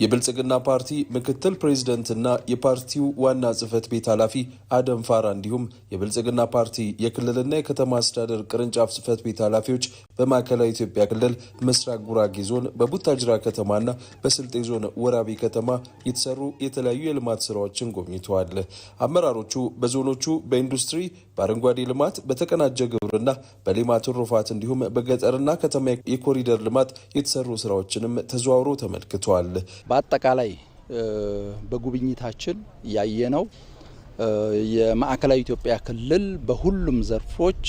የብልጽግና ፓርቲ ምክትል ፕሬዝዳንትና የፓርቲው ዋና ጽህፈት ቤት ኃላፊ አደም ፋራ እንዲሁም የብልጽግና ፓርቲ የክልልና የከተማ አስተዳደር ቅርንጫፍ ጽህፈት ቤት ኃላፊዎች በማዕከላዊ ኢትዮጵያ ክልል ምስራቅ ጉራጌ ዞን በቡታጅራ ከተማና በስልጤ ዞን ወራቢ ከተማ የተሰሩ የተለያዩ የልማት ስራዎችን ጎብኝተዋል። አመራሮቹ በዞኖቹ በኢንዱስትሪ፣ በአረንጓዴ ልማት፣ በተቀናጀ ግብርና፣ በሌማት ትሩፋት እንዲሁም በገጠርና ከተማ የኮሪደር ልማት የተሰሩ ስራዎችንም ተዘዋውረው ተመልክተዋል። በአጠቃላይ በጉብኝታችን ያየነው የማዕከላዊ ኢትዮጵያ ክልል በሁሉም ዘርፎች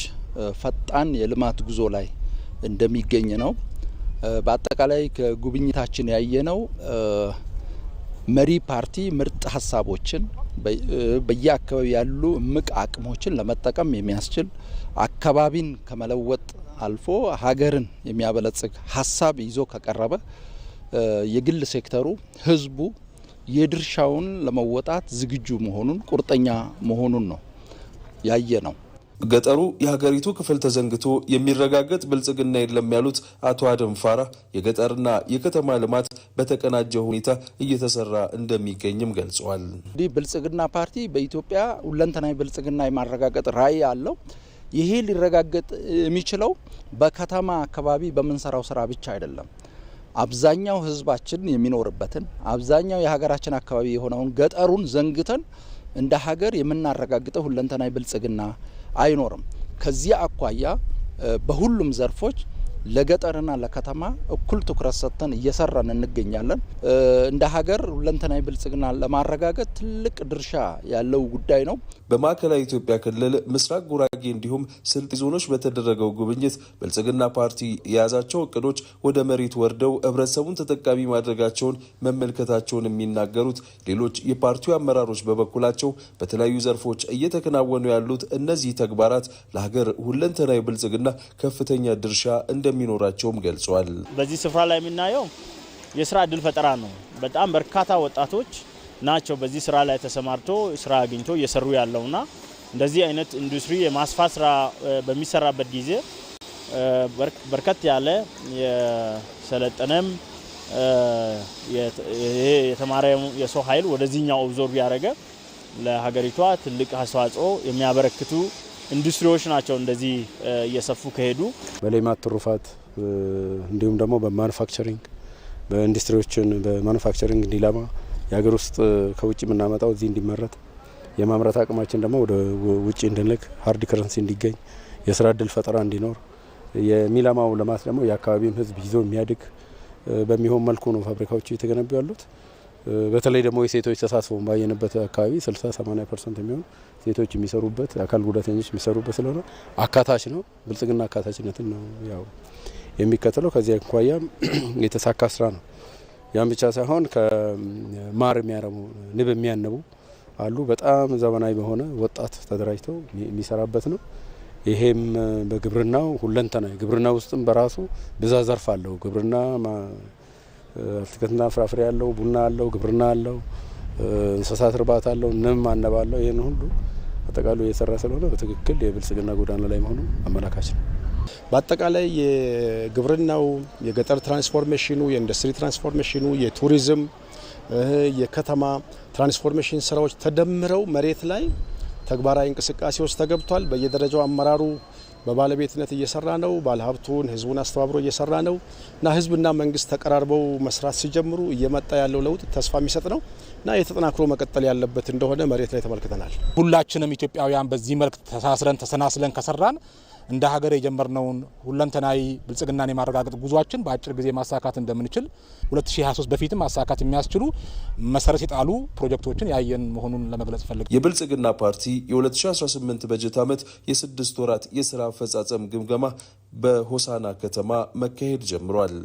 ፈጣን የልማት ጉዞ ላይ እንደሚገኝ ነው። በአጠቃላይ ከጉብኝታችን ያየነው መሪ ፓርቲ ምርጥ ሀሳቦችን በየአካባቢው ያሉ እምቅ አቅሞችን ለመጠቀም የሚያስችል አካባቢን ከመለወጥ አልፎ ሀገርን የሚያበለጽግ ሀሳብ ይዞ ከቀረበ የግል ሴክተሩ ህዝቡ የድርሻውን ለመወጣት ዝግጁ መሆኑን ቁርጠኛ መሆኑን ነው ያየነው። ገጠሩ የሀገሪቱ ክፍል ተዘንግቶ የሚረጋገጥ ብልጽግና የለም ያሉት አቶ አደም ፋራ የገጠርና የከተማ ልማት በተቀናጀ ሁኔታ እየተሰራ እንደሚገኝም ገልጸዋል። ብልጽግና ፓርቲ በኢትዮጵያ ሁለንተናዊ ብልጽግና የማረጋገጥ ራዕይ አለው። ይሄ ሊረጋገጥ የሚችለው በከተማ አካባቢ በመንሰራው ስራ ብቻ አይደለም። አብዛኛው ህዝባችን የሚኖርበትን አብዛኛው የሀገራችን አካባቢ የሆነውን ገጠሩን ዘንግተን እንደ ሀገር የምናረጋግጠው ሁለንተናዊ ብልጽግና አይኖርም። ከዚህ አኳያ በሁሉም ዘርፎች ለገጠርና ለከተማ እኩል ትኩረት ሰጥተን እየሰራን እንገኛለን። እንደ ሀገር ሁለንተናዊ ብልጽግና ለማረጋገጥ ትልቅ ድርሻ ያለው ጉዳይ ነው። በማዕከላዊ ኢትዮጵያ ክልል ምስራቅ ጉራጌ እንዲሁም ስልጤ ዞኖች በተደረገው ጉብኝት ብልጽግና ፓርቲ የያዛቸው እቅዶች ወደ መሬት ወርደው ህብረተሰቡን ተጠቃሚ ማድረጋቸውን መመልከታቸውን የሚናገሩት ሌሎች የፓርቲው አመራሮች በበኩላቸው በተለያዩ ዘርፎች እየተከናወኑ ያሉት እነዚህ ተግባራት ለሀገር ሁለንተናዊ ብልጽግና ከፍተኛ ድርሻ እንደሚኖራቸውም ገልጸዋል። በዚህ ስፍራ ላይ የምናየው የስራ እድል ፈጠራ ነው። በጣም በርካታ ወጣቶች ናቸው በዚህ ስራ ላይ ተሰማርቶ ስራ አግኝቶ እየሰሩ ያለውና እንደዚህ አይነት ኢንዱስትሪ የማስፋት ስራ በሚሰራበት ጊዜ በርከት ያለ የሰለጠነም የተማረ የሰው ኃይል ወደዚህኛው ኦብዞርቭ ያደረገ ለሀገሪቷ ትልቅ አስተዋጽኦ የሚያበረክቱ ኢንዱስትሪዎች ናቸው። እንደዚህ እየሰፉ ከሄዱ በሌማት ትሩፋት እንዲሁም ደግሞ በማኑፋክቸሪንግ በኢንዱስትሪዎችን በማኑፋክቸሪንግ እንዲለማ የሀገር ውስጥ ከውጭ የምናመጣው እዚህ እንዲመረት የማምረት አቅማችን ደግሞ ወደ ውጭ እንድንልክ ሃርድ ከረንሲ እንዲገኝ የስራ እድል ፈጠራ እንዲኖር የሚለማው ልማት ደግሞ የአካባቢውን ህዝብ ይዞ የሚያድግ በሚሆን መልኩ ነው ፋብሪካዎች እየተገነቡ ያሉት። በተለይ ደግሞ የሴቶች ተሳትፎ ባየንበት አካባቢ 60-80% የሚሆን ሴቶች የሚሰሩበት አካል ጉዳተኞች የሚሰሩበት ስለሆነ አካታች ነው። ብልጽግና አካታችነትን ነው ያው የሚከተለው። ከዚህ አኳያ የተሳካ ስራ ነው። ያን ብቻ ሳይሆን ከማር የሚያረሙ ንብ የሚያነቡ አሉ። በጣም ዘመናዊ በሆነ ወጣት ተደራጅተው የሚሰራበት ነው። ይሄም በግብርናው ሁለንተናዊ ግብርና ውስጥም በራሱ ብዛ ዘርፍ አለው። ግብርና አትክልትና ፍራፍሬ ያለው፣ ቡና አለው፣ ግብርና አለው፣ እንስሳት እርባታ አለው፣ ንብ ማነብ አለው። ይሄን ሁሉ አጠቃላይ እየሰራ ስለሆነ በትክክል የብልጽግና ጎዳና ላይ መሆኑ አመላካች ነው። በአጠቃላይ የግብርናው፣ የገጠር ትራንስፎርሜሽኑ፣ የኢንዱስትሪ ትራንስፎርሜሽኑ፣ የቱሪዝም፣ የከተማ ትራንስፎርሜሽን ስራዎች ተደምረው መሬት ላይ ተግባራዊ እንቅስቃሴ ውስጥ ተገብቷል። በየደረጃው አመራሩ በባለቤትነት እየሰራ ነው። ባለሀብቱን ህዝቡን አስተባብሮ እየሰራ ነው እና ህዝብና መንግስት ተቀራርበው መስራት ሲጀምሩ እየመጣ ያለው ለውጥ ተስፋ የሚሰጥ ነው እና የተጠናክሮ መቀጠል ያለበት እንደሆነ መሬት ላይ ተመልክተናል። ሁላችንም ኢትዮጵያውያን በዚህ መልክ ተሳስረን ተሰናስለን ከሰራን እንደ ሀገር የጀመርነውን ሁለንተናዊ ብልጽግናን የማረጋገጥ ጉዟችን በአጭር ጊዜ ማሳካት እንደምንችል 2023 በፊትም ማሳካት የሚያስችሉ መሰረት የጣሉ ፕሮጀክቶችን ያየን መሆኑን ለመግለጽ ፈልግ። የብልጽግና ፓርቲ የ2018 በጀት ዓመት የ6 ወራት የስራ አፈጻጸም ግምገማ በሆሳና ከተማ መካሄድ ጀምሯል።